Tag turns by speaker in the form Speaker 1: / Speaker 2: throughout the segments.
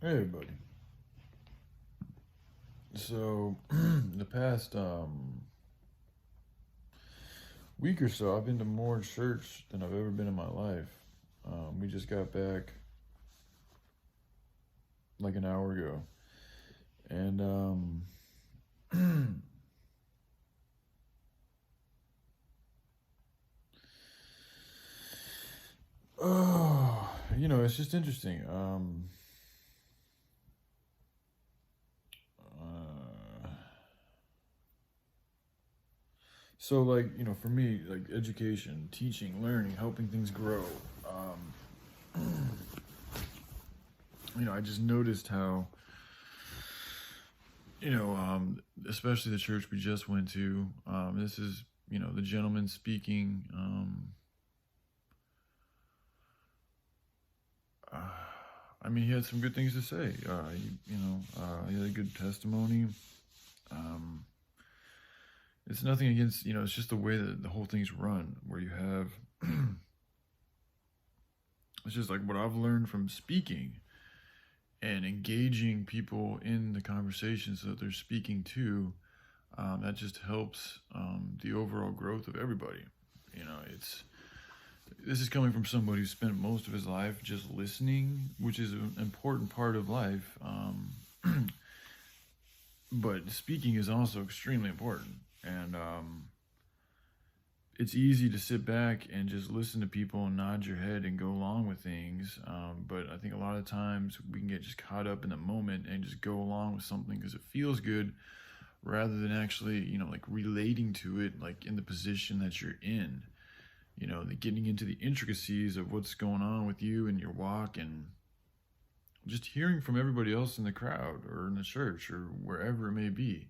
Speaker 1: Hey everybody. So the past week or so, I've been to more church than I've ever been in my life. We just got back like an hour ago, and oh, it's just interesting. Uh, so like for me, like education, teaching, learning, helping things grow. I just noticed how, especially the church we just went to. This is, the gentleman speaking. He had some good things to say. He had a good testimony. It's nothing against, it's just the way that the whole thing's run, where you have, it's just like what I've learned from speaking and engaging people in the conversations that they're speaking to. That just helps the overall growth of everybody. This is coming from somebody who spent most of his life just listening, which is an important part of life. But speaking is also extremely important. And it's easy to sit back and just listen to people and nod your head and go along with things. But I think a lot of times we can get just caught up in the moment and just go along with something because it feels good, rather than actually, like relating to it, like in the position that you're in. Getting into the intricacies of what's going on with you and your walk, and just hearing from everybody else in the crowd or in the church or wherever it may be.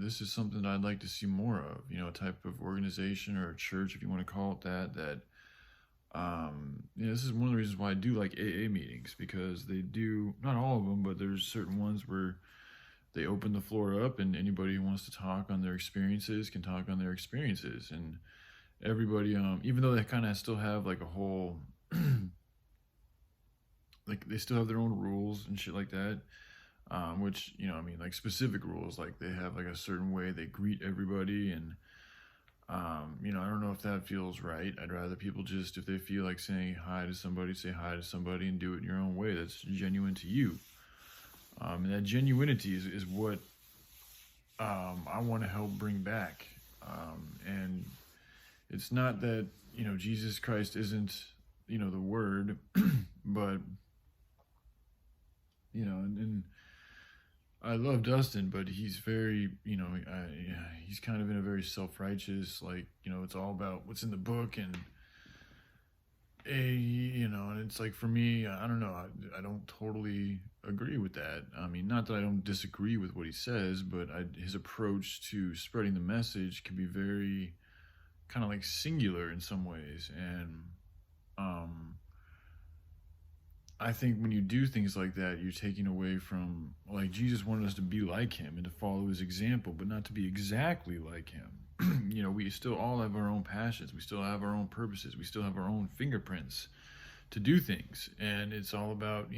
Speaker 1: This is something that I'd like to see more of, a type of organization or a church, if you want to call it that, this is one of the reasons why I do like AA meetings, because they do, not all of them, but there's certain ones where they open the floor up and anybody who wants to talk on their experiences can talk on their experiences. And everybody, even though they kind of still have like a whole, like they still have their own rules and shit like that, which, like specific rules, like they have like a certain way they greet everybody. And, I don't know if that feels right. I'd rather people just, if they feel like saying hi to somebody, say hi to somebody and do it in your own way that's genuine to you. And that genuinity is what I want to help bring back. And it's not that, Jesus Christ isn't, the word, but, and I love Dustin, but he's very, he's kind of in a very self-righteous, like, it's all about what's in the book. And, and it's like, for me, I don't know, I don't totally agree with that. Not that I don't disagree with what he says, but his approach to spreading the message can be very kind of like singular in some ways. And I think when you do things like that, you're taking away from, like, Jesus wanted us to be like him and to follow his example, but not to be exactly like him. We still all have our own passions. We still have our own purposes. We still have our own fingerprints to do things. And it's all about,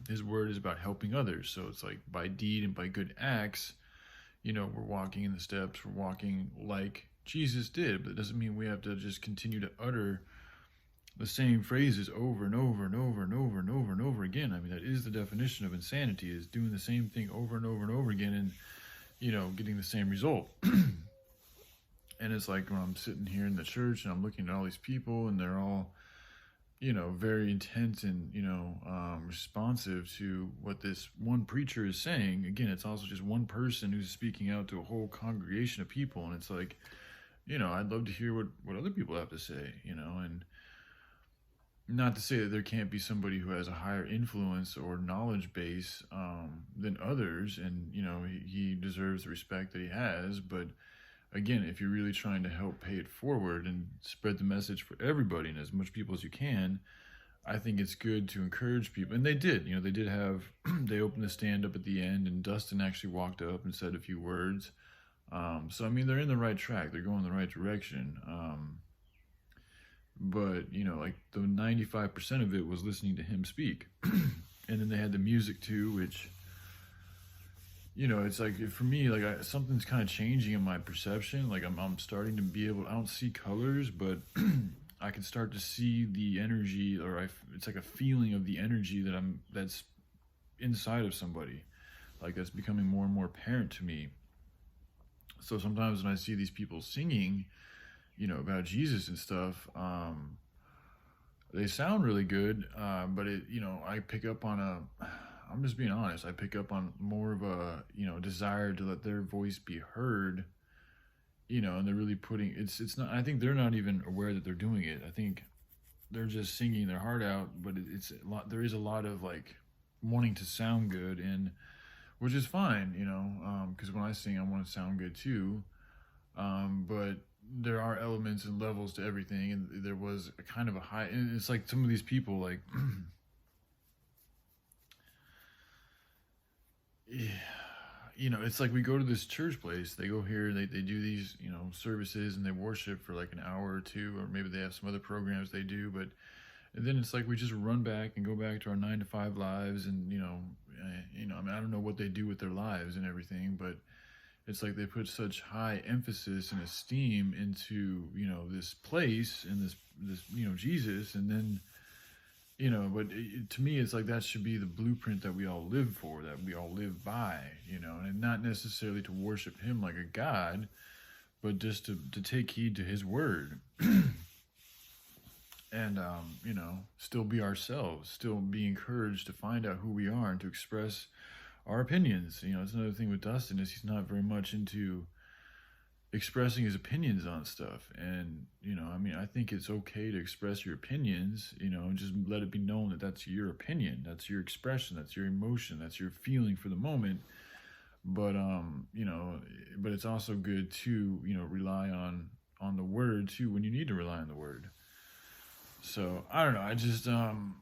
Speaker 1: his word is about helping others. So it's like by deed and by good acts, we're walking in the steps, we're walking like Jesus did. But it doesn't mean we have to just continue to utter the same phrases over and over and over and over and over and over again. That is the definition of insanity, is doing the same thing over and over and over again and, getting the same result. And it's like when I'm sitting here in the church and I'm looking at all these people and they're all, very intense and, responsive to what this one preacher is saying. Again, it's also just one person who's speaking out to a whole congregation of people. And it's like, I'd love to hear what other people have to say, and not to say that there can't be somebody who has a higher influence or knowledge base than others. And, he deserves the respect that he has. But again, if you're really trying to help pay it forward and spread the message for everybody and as much people as you can, I think it's good to encourage people. And they did, they did have, they opened the stand up at the end and Dustin actually walked up and said a few words. So, they're in the right track. They're going in the right direction. But, like the 95% of it was listening to him speak. And then they had the music too, which, it's like for me, like something's kind of changing in my perception. Like I'm starting to be able. I don't see colors, but I can start to see the energy, it's like a feeling of the energy that's inside of somebody, like that's becoming more and more apparent to me. So sometimes when I see these people singing, about Jesus and stuff, they sound really good, but I pick up on I'm just being honest, I pick up on more of a, desire to let their voice be heard, and they're really it's not, I think they're not even aware that they're doing it. I think they're just singing their heart out, but it's a lot, there is a lot of like wanting to sound good, and which is fine, because when I sing, I want to sound good too. But there are elements and levels to everything, and there was a kind of a high, and it's like some of these people, like, yeah, it's like we go to this church place, they go here, they do these, services, and they worship for like an hour or two, or maybe they have some other programs they do, but and then it's like we just run back and go back to our 9 to 5 lives, and I mean, I don't know what they do with their lives and everything, but it's like they put such high emphasis and esteem into this place and this Jesus, and then but to me it's like that should be the blueprint that we all live for, that we all live by, and not necessarily to worship him like a god, but just to take heed to his word. And still be ourselves, still be encouraged to find out who we are and to express our opinions. It's another thing with Dustin, is he's not very much into expressing his opinions on stuff. And I mean, I think it's okay to express your opinions, and just let it be known that that's your opinion, that's your expression, that's your emotion, that's your feeling for the moment. But but it's also good to rely on the word too when you need to rely on the word. So I don't know. I just and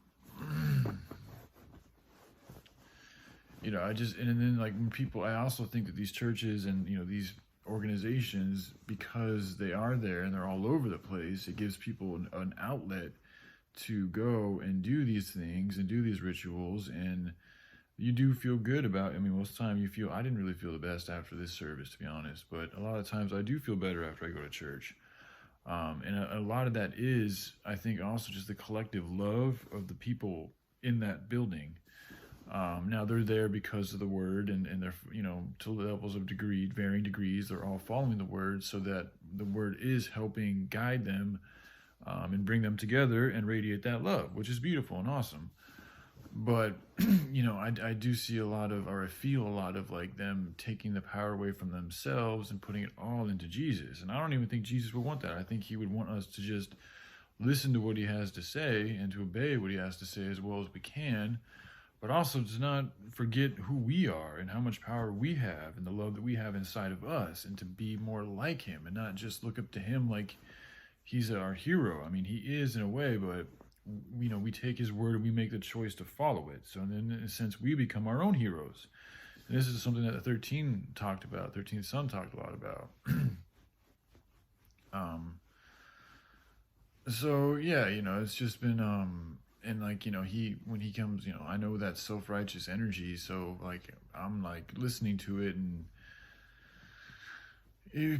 Speaker 1: then like when people, I also think that these churches and these organizations, because they are there and they're all over the place, it gives people an outlet to go and do these things and do these rituals, and you do feel good about. I mean, most of the time I didn't really feel the best after this service, to be honest, but a lot of times I do feel better after I go to church. And a lot of that is, I think, also just the collective love of the people in that building. Now they're there because of the word, and they're, to levels of varying degrees, they're all following the word, so that the word is helping guide them, and bring them together and radiate that love, which is beautiful and awesome. But, I do see a lot of, or I feel a lot of like them taking the power away from themselves and putting it all into Jesus. And I don't even think Jesus would want that. I think he would want us to just listen to what he has to say and to obey what he has to say as well as we can, but also to not forget who we are and how much power we have and the love that we have inside of us, and to be more like him and not just look up to him like he's our hero. I mean, he is in a way, but we take his word and we make the choice to follow it. So then, in a sense, we become our own heroes. And this is something that the 13th Son talked a lot about. So yeah, it's just been, and like, when he comes, I know that self-righteous energy. So like, I'm like listening to it, and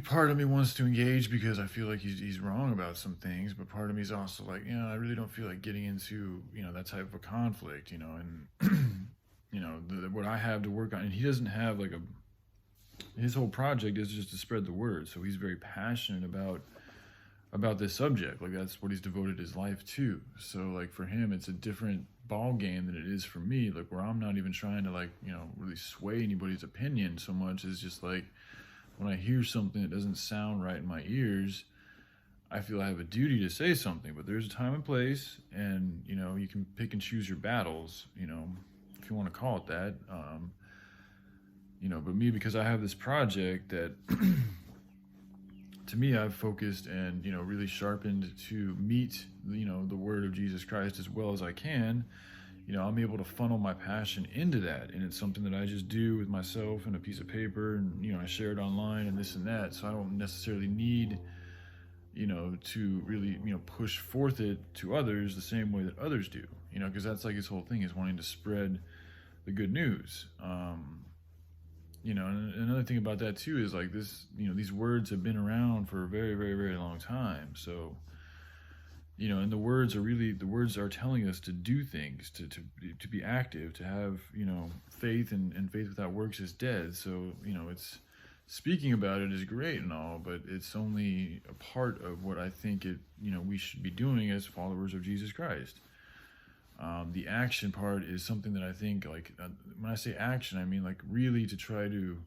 Speaker 1: part of me wants to engage because I feel like he's wrong about some things, but part of me is also like, I really don't feel like getting into, that type of a conflict, and, what I have to work on. And he doesn't have like his whole project is just to spread the word. So he's very passionate about this subject. Like that's what he's devoted his life to. So like for him, it's a different ball game than it is for me, like where I'm not even trying to like, really sway anybody's opinion so much as just like, when I hear something that doesn't sound right in my ears, I feel I have a duty to say something. But there's a time and place, and you can pick and choose your battles, if you want to call it that. But me, because I have this project that to me I've focused and really sharpened to meet the word of Jesus Christ as well as I can. I'm able to funnel my passion into that, and it's something that I just do with myself and a piece of paper, and I share it online and this and that. So I don't necessarily need to really, push forth it to others the same way that others do, because that's like his whole thing, is wanting to spread the good news. And another thing about that too is like this, these words have been around for a very, very, very long time. So, and the words are telling us to do things, to be active, to have, faith, and faith without works is dead. So, it's speaking about it is great and all, but it's only a part of what I think we should be doing as followers of Jesus Christ. The action part is something that I think, like, when I say action, I mean like really to try to,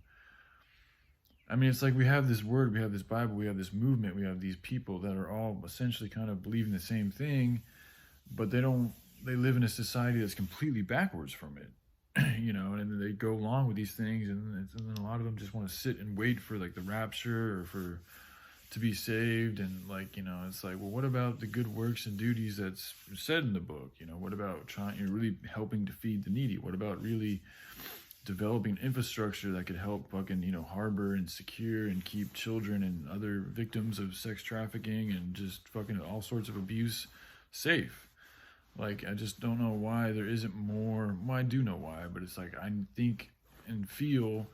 Speaker 1: it's like we have this word, we have this Bible, we have this movement, we have these people that are all essentially kind of believing the same thing, but they live in a society that's completely backwards from it, and they go along with these things, and then a lot of them just want to sit and wait for like the rapture or to be saved, and like, it's like, well, what about the good works and duties that's said in the book? What about really helping to feed the needy? What about really developing infrastructure that could help fucking, harbor and secure and keep children and other victims of sex trafficking and just fucking all sorts of abuse safe? Like, I just don't know why there isn't more. Well, I do know why, but it's like, I think and feel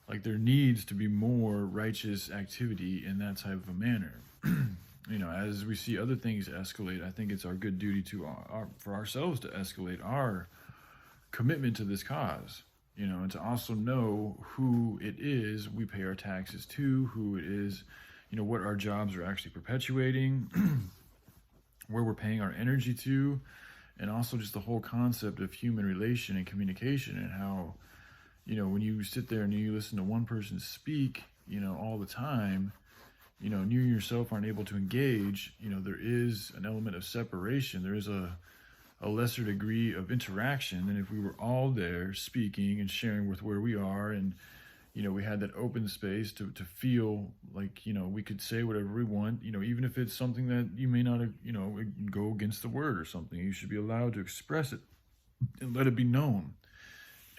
Speaker 1: like there needs to be more righteous activity in that type of a manner. As we see other things escalate, I think it's our good duty for ourselves to escalate our commitment to this cause, and to also know who it is we pay our taxes to, who it is, what our jobs are actually perpetuating, where we're paying our energy to, and also just the whole concept of human relation and communication, and how, when you sit there and you listen to one person speak, all the time, and you yourself aren't able to engage, there is an element of separation. There is a lesser degree of interaction than if we were all there speaking and sharing with where we are, and we had that open space to feel like we could say whatever we want, even if it's something that you may not go against the word or something. You should be allowed to express it and let it be known,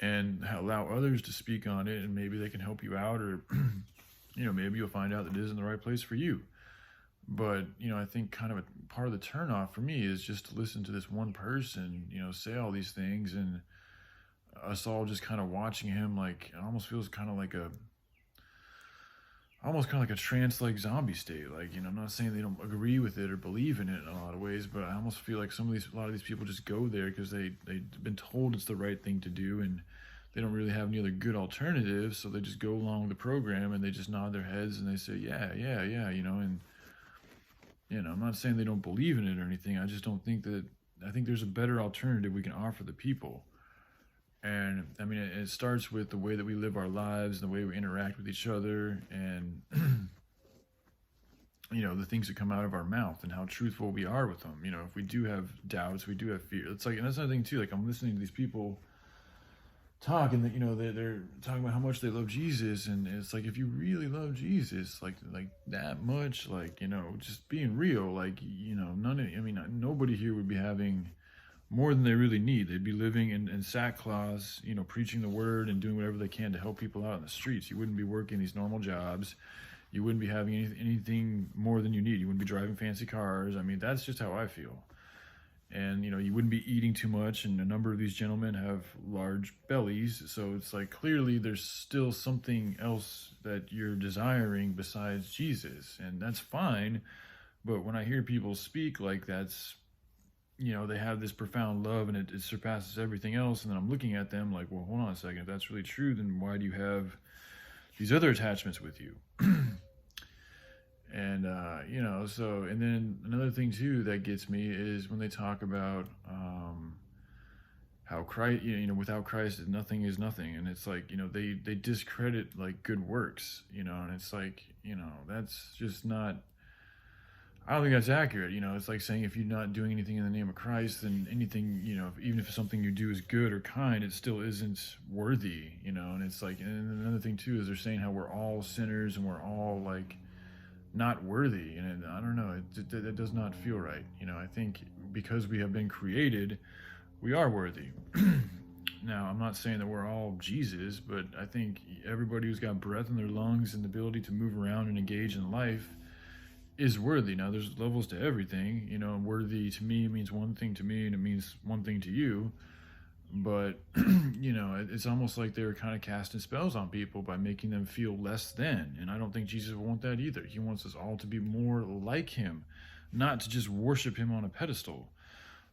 Speaker 1: and allow others to speak on it, and maybe they can help you out, or maybe you'll find out that it isn't the right place for you. But, I think kind of a part of the turnoff for me is just to listen to this one person, say all these things, and us all just kind of watching him. Like, it almost feels kind of like a trance-like zombie state. Like, I'm not saying they don't agree with it or believe in it in a lot of ways, but I almost feel like a lot of these people just go there because they've been told it's the right thing to do, and they don't really have any other good alternatives, so they just go along with the program, and they just nod their heads and they say, yeah, and I'm not saying they don't believe in it or anything. I just don't think that. I think there's a better alternative we can offer the people. And it starts with the way that we live our lives, and the way we interact with each other, and the things that come out of our mouth, and how truthful we are with them. If we do have doubts, we do have fear. It's like, and that's another thing too. Like, I'm listening to these people talk, and they're talking about how much they love Jesus, and it's like, if you really love Jesus like that much, like, just being real, like, nobody here would be having more than they really need. They'd be living in sackcloth, preaching the word and doing whatever they can to help people out in the streets. You wouldn't be working these normal jobs. You wouldn't be having anything more than you need. You wouldn't be driving fancy cars. That's just how I feel. And, you wouldn't be eating too much, and a number of these gentlemen have large bellies, so it's like, clearly there's still something else that you're desiring besides Jesus, and that's fine. But when I hear people speak like that's, they have this profound love, and it surpasses everything else, and then I'm looking at them like, well, hold on a second, if that's really true, then why do you have these other attachments with you? And, so, and then another thing too that gets me is when they talk about how Christ, without Christ, nothing is nothing. And it's like, they discredit like good works, and it's like, that's just not, I don't think that's accurate. It's like saying, if you're not doing anything in the name of Christ, then anything, even if something you do is good or kind, it still isn't worthy, and it's like, and another thing too is they're saying how we're all sinners and we're all like not worthy, and I don't know, it does not feel right. I think because we have been created, we are worthy. Now, I'm not saying that we're all Jesus, but I think everybody who's got breath in their lungs and the ability to move around and engage in life is worthy. Now, there's levels to everything. You know, worthy to me means one thing to me, and it means one thing to you. But you know, it's almost like they were kind of casting spells on people by making them feel less than. And I don't think Jesus would want that either. He wants us all to be more like him, not to just worship him on a pedestal.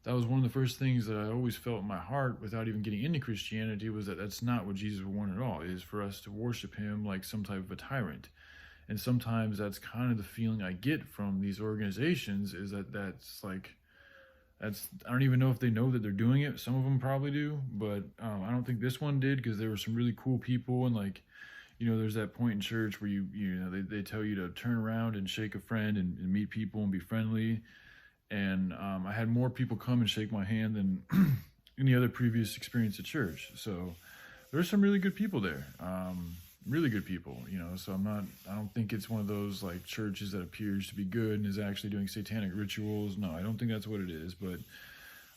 Speaker 1: That was one of the first things that I always felt in my heart without even getting into Christianity, was that that's not what Jesus would want at all, is for us to worship him like some type of a tyrant. And sometimes that's kind of the feeling I get from these organizations, is that that's like, that's, I don't even know if they know that they're doing it. Some of them probably do, but I don't think this one did, because there were some really cool people. And like, you know, there's that point in church where you know, they tell you to turn around and shake a friend and meet people and be friendly. And I had more people come and shake my hand than any other previous experience at church. So there's some really good people there, really good people, you know. So I don't think it's one of those like churches that appears to be good and is actually doing satanic rituals. No, I don't think that's what it is. But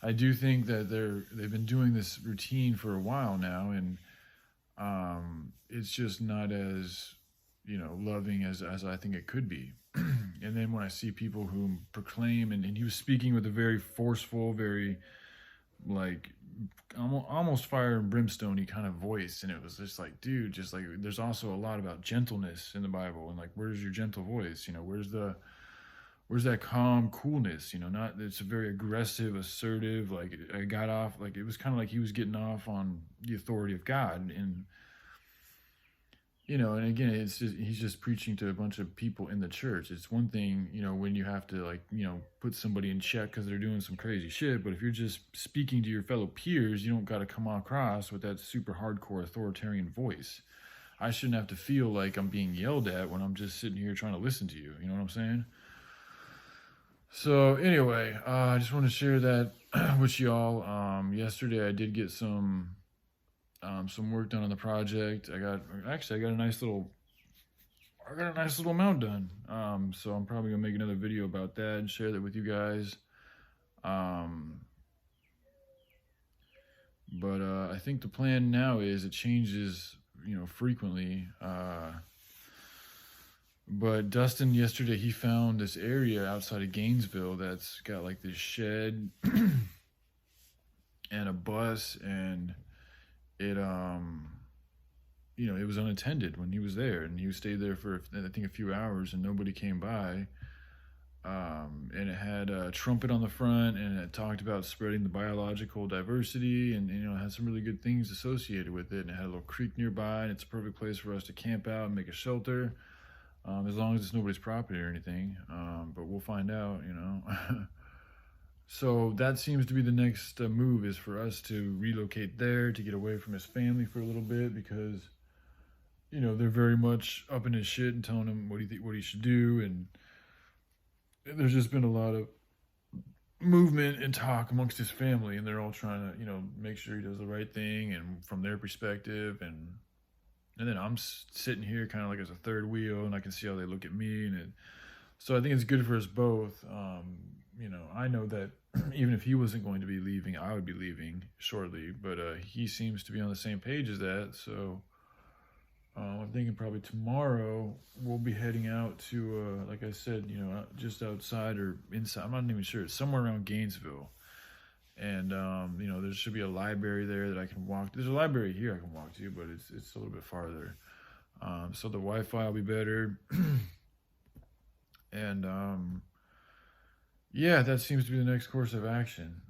Speaker 1: I do think that they've been doing this routine for a while now, and it's just not as, you know, loving as I think it could be. And then when I see people who proclaim, and he was speaking with a very forceful, very like almost fire and brimstone-y kind of voice, and it was just like, dude, just like, there's also a lot about gentleness in the Bible, and like, where's your gentle voice? You know, where's that calm coolness? You know, not, it's a very aggressive, assertive, like, I got off, like, it was kind of like he was getting off on the authority of God. And you know, and again, it's just, he's just preaching to a bunch of people in the church. It's one thing, you know, when you have to, like, you know, put somebody in check because they're doing some crazy shit. But if you're just speaking to your fellow peers, you don't got to come across with that super hardcore authoritarian voice. I shouldn't have to feel like I'm being yelled at when I'm just sitting here trying to listen to you. You know what I'm saying? So anyway, I just want to share that with y'all. Yesterday I did get some work done on the project. I got a nice little amount done. So I'm probably gonna make another video about that and share that with you guys. But I think the plan now is, it changes, you know, frequently. But Dustin yesterday, he found this area outside of Gainesville that's got like this shed and a bus, and it you know, it was unattended when he was there, and he stayed there for, I think, a few hours, and nobody came by. And it had a trumpet on the front, and it talked about spreading the biological diversity, and you know, it had some really good things associated with it. And it had a little creek nearby, and it's a perfect place for us to camp out and make a shelter, as long as it's nobody's property or anything. But we'll find out, you know. So that seems to be the next move, is for us to relocate there, to get away from his family for a little bit, because, you know, they're very much up in his shit and telling him what he should do. And there's just been a lot of movement and talk amongst his family, and they're all trying to, you know, make sure he does the right thing, and from their perspective. And then I'm sitting here kind of like as a third wheel, and I can see how they look at me. And so I think it's good for us both. You know, I know that even if he wasn't going to be leaving, I would be leaving shortly, but he seems to be on the same page as that. So I'm thinking probably tomorrow we'll be heading out to, like I said, you know, just outside or inside, I'm not even sure, it's somewhere around Gainesville. And, you know, there should be a library there that I can walk. There's a library here I can walk to, but it's a little bit farther. So the Wi-Fi will be better. And, yeah, that seems to be the next course of action.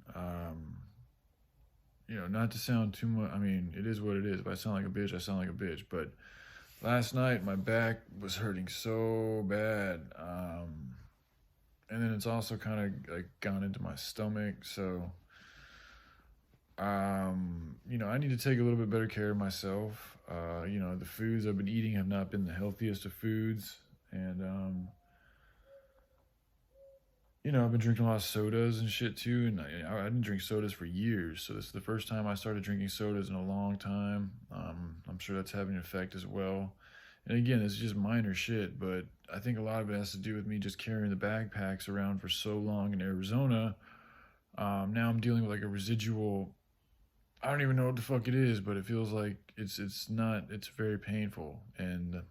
Speaker 1: You know, not to sound too much, I mean, it is what it is. If I sound like a bitch, I sound like a bitch. But last night, my back was hurting so bad. And then it's also kind of like gone into my stomach. So, you know, I need to take a little bit better care of myself. You know, the foods I've been eating have not been the healthiest of foods. And, you know, I've been drinking a lot of sodas and shit too, and I didn't drink sodas for years, so this is the first time I started drinking sodas in a long time. I'm sure that's having an effect as well. And again, it's just minor shit, but I think a lot of it has to do with me just carrying the backpacks around for so long in Arizona. Now I'm dealing with like a residual, I don't even know what the fuck it is, but it feels like it's very painful. And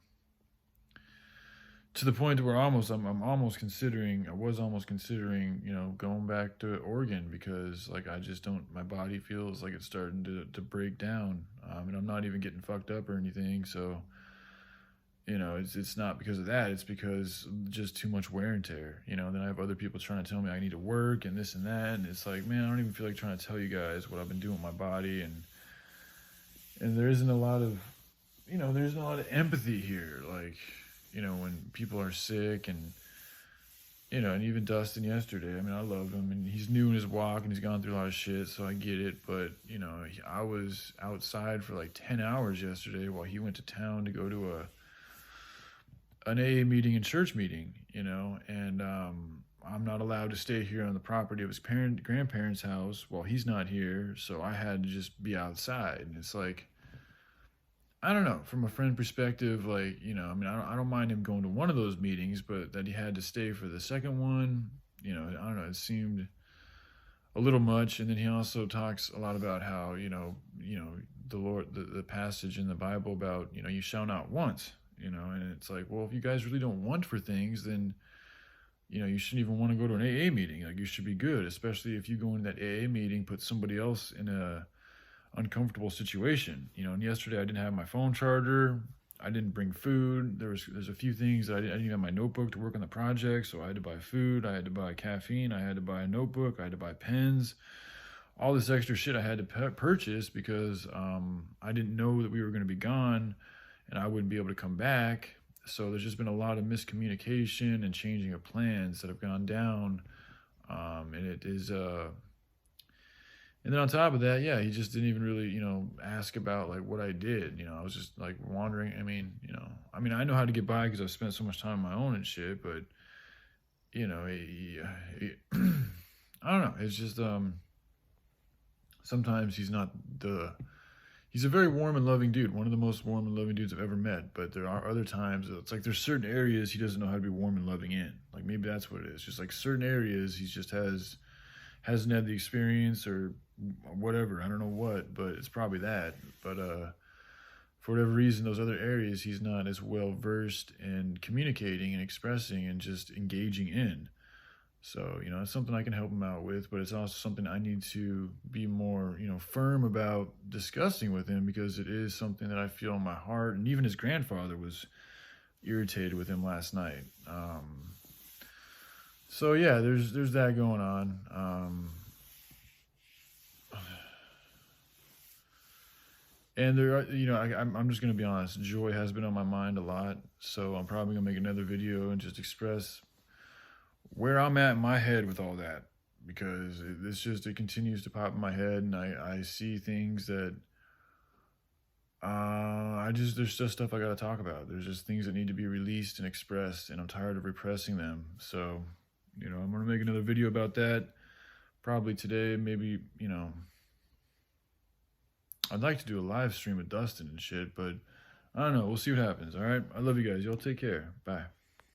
Speaker 1: to the point where I'm almost considering, I was almost considering, you know, going back to Oregon, because like I just don't, my body feels like it's starting to break down, and I'm not even getting fucked up or anything. So you know, it's not because of that. It's because just too much wear and tear. You know, then I have other people trying to tell me I need to work and this and that, and it's like, man, I don't even feel like trying to tell you guys what I've been doing with my body, and there isn't a lot of, you know, there's a lot of empathy here. Like, you know, when people are sick, and you know, and even Dustin yesterday. I mean, I love him, and he's new in his walk, and he's gone through a lot of shit, so I get it. But you know, I was outside for like 10 hours yesterday while he went to town to go to an AA meeting and church meeting, you know, and I'm not allowed to stay here on the property of his grandparents' house while he's not here, so I had to just be outside. And it's like, I don't know, from a friend perspective, like, you know, I mean, I don't mind him going to one of those meetings, but that he had to stay for the second one, you know, I don't know, it seemed a little much. And then he also talks a lot about how, you know, the Lord, the passage in the Bible about, you know, you shall not want. You know, and it's like, well, if you guys really don't want for things, then, you know, you shouldn't even want to go to an AA meeting. Like, you should be good, especially if you go into that AA meeting, put somebody else in a uncomfortable situation. You know, and yesterday I didn't have my phone charger. I didn't bring there's a few things that I didn't have my notebook to work on the project, so I had to buy food, I had to buy caffeine, I had to buy a notebook, I had to buy pens, all this extra shit I had to purchase because I didn't know that we were going to be gone and I wouldn't be able to come back. So there's just been a lot of miscommunication and changing of plans that have gone down. And it is, and then on top of that, yeah, he just didn't even really, you know, ask about like what I did. You know, I was just like wandering. I mean, you know, I know how to get by because I've spent so much time on my own and shit, but you know, I don't know. It's just, sometimes he's a very warm and loving dude, one of the most warm and loving dudes I've ever met. But there are other times it's like there's certain areas he doesn't know how to be warm and loving in. Like maybe that's what it is. Just like certain areas he just hasn't had the experience or whatever. I don't know what, but it's probably that. But for whatever reason, those other areas he's not as well versed in communicating and expressing and just engaging in. So, you know, it's something I can help him out with, but it's also something I need to be more, you know, firm about discussing with him, because it is something that I feel in my heart. And even his grandfather was irritated with him last night. So yeah, there's that going on. And there are, you know, I'm just going to be honest, joy has been on my mind a lot. So I'm probably going to make another video and just express where I'm at in my head with all that, because it continues to pop in my head, and I see things that there's just stuff I got to talk about. There's just things that need to be released and expressed, and I'm tired of repressing them. So, you know, I'm going to make another video about that probably today. Maybe, you know, I'd like to do a live stream with Dustin and shit, but I don't know. We'll see what happens. All right. I love you guys. Y'all take care. Bye.